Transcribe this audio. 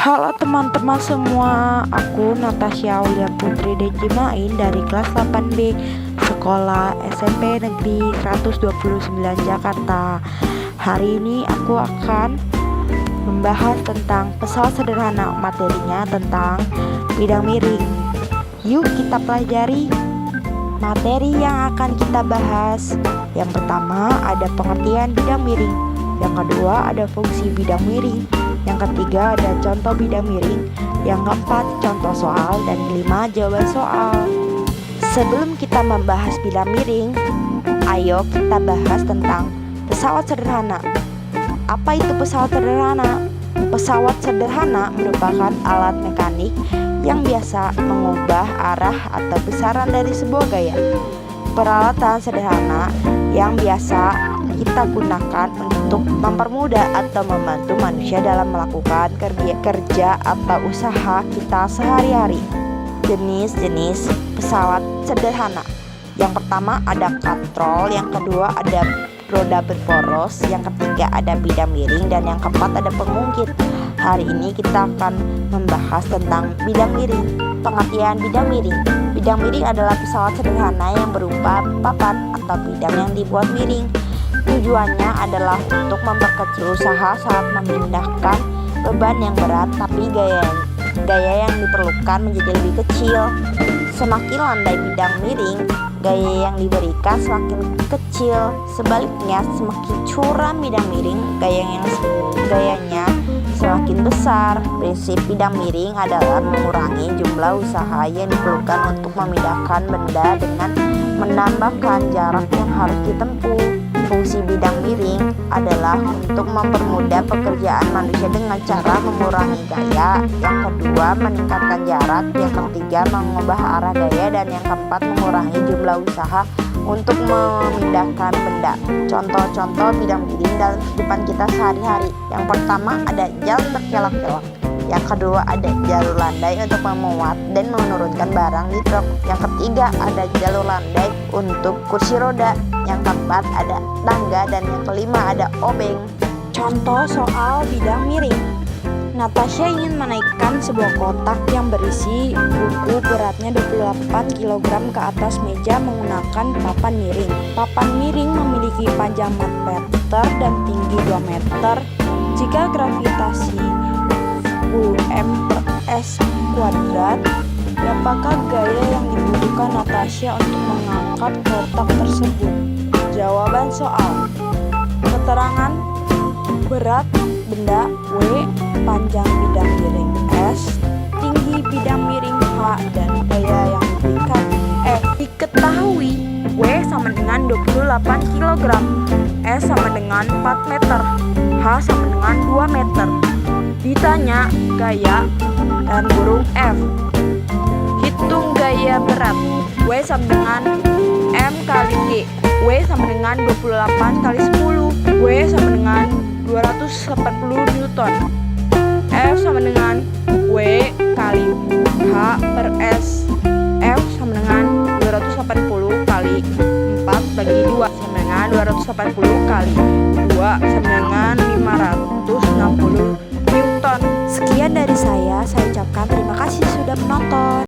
Halo teman-teman semua, aku Natasha Aulia Putri Decimain dari kelas 8B Sekolah SMP Negeri 129 Jakarta. Hari ini aku akan membahas tentang pesawat sederhana, materinya tentang bidang miring. Yuk kita pelajari materi yang akan kita bahas. Yang pertama ada pengertian bidang miring, yang kedua ada fungsi bidang miring, yang ketiga ada contoh bidang miring, yang keempat contoh soal, dan kelima jawaban soal. Sebelum kita membahas bidang miring, ayo kita bahas tentang pesawat sederhana. Apa itu pesawat sederhana? Pesawat sederhana merupakan alat mekanik yang biasa mengubah arah atau besaran dari sebuah gaya. Peralatan sederhana yang biasa kita gunakan untuk mempermudah atau membantu manusia dalam melakukan kerja atau usaha kita sehari-hari. Jenis-jenis pesawat sederhana. Yang pertama ada katrol, yang kedua ada roda berporos, yang ketiga ada bidang miring, dan yang keempat ada pengungkit. Hari ini kita akan membahas tentang bidang miring. Pengertian bidang miring. Bidang miring adalah pesawat sederhana yang berupa papan atau bidang yang dibuat miring. Tujuannya adalah untuk memperkecil usaha saat memindahkan beban yang berat, tapi gaya yang diperlukan menjadi lebih kecil. Semakin landai bidang miring, gaya yang diberikan semakin kecil. Sebaliknya, semakin curam bidang miring, gayanya semakin besar. Prinsip bidang miring adalah mengurangi jumlah usaha yang diperlukan untuk memindahkan benda dengan menambahkan jarak yang harus ditempuh. Fungsi bidang miring adalah untuk mempermudah pekerjaan manusia dengan cara mengurangi gaya, yang kedua meningkatkan jarak, yang ketiga mengubah arah gaya, dan yang keempat mengurangi jumlah usaha untuk memindahkan benda. Contoh-contoh bidang miring dalam kehidupan kita sehari-hari. Yang pertama ada jalan berkelok-kelok, yang kedua ada jalur landai untuk memuat dan menurunkan barang di truk, yang ketiga ada jalur landai untuk kursi roda, yang keempat ada tangga, dan yang kelima ada obeng. Contoh soal bidang miring. Natasha ingin menaikkan sebuah kotak yang berisi buku beratnya 28 kg ke atas meja menggunakan papan miring. Papan miring memiliki panjang 4 meter dan tinggi 2 meter. Jika gravitasi 10 m/s², berapakah gaya yang dibutuhkan Natasha untuk mengangkat kotak tersebut? Jawaban soal. Keterangan: berat benda W, panjang bidang miring S, tinggi bidang miring H, dan gaya yang diberikan F. Diketahui W sama dengan 28 kg, S sama dengan 4 meter, H sama dengan 2 meter. Ditanya gaya dan burung F. Hitung gaya berat. W sama dengan M kali G. W sama dengan 28 kali 10. W sama dengan 280 Newton. F sama dengan W kali H per S. F sama dengan 280 kali 4 bagi 2 sama dengan 280 kali 2 sama dengan 560 Newton. Sekian dari saya ucapkan terima kasih sudah menonton.